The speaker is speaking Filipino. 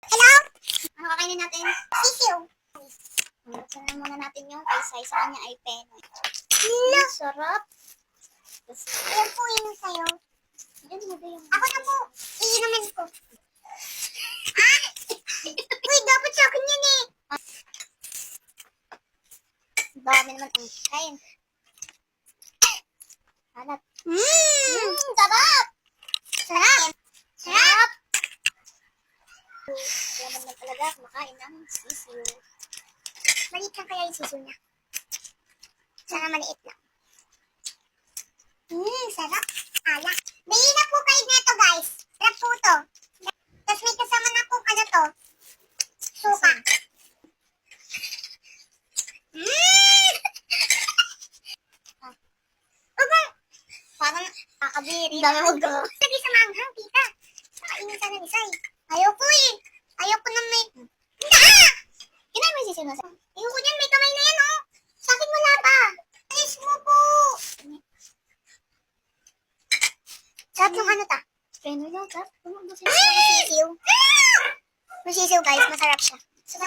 Hello? Ano kakainin natin? Sisiw. Buksan na muna natin yung kay Sai. Sa kanya ay penoy. Hello? Sarap. Ayan po yun sa'yo. Ako na po. Iinumin ko. Ah! Uy, dapat sa akin yan eh. Dami naman ang kain. Sarap. Sarap! Sarap! Sarap! Kaya naman talaga kumakain ng sisiw. Maliit lang kaya yung sisiw niya. Sana maliit lang. Sarap. Ala. Bili na po kayo nito guys. Sarap po to. Tapos may kasama na po ano to. Suka. Parang kakabiri. Dami mo go. Lagi sa manghang, tita. Nakainin sana ni Sai. Ayoko eh. Ayoko na may... Kinain mo yung sisiw na sa... Ayoko niyan, may kamay na yan oh. Sa akin wala pa. Alis mo po. Sarap yung ano ta? Penoy daw, sarap. Sisiw. Yung sisiw guys, masarap siya. So,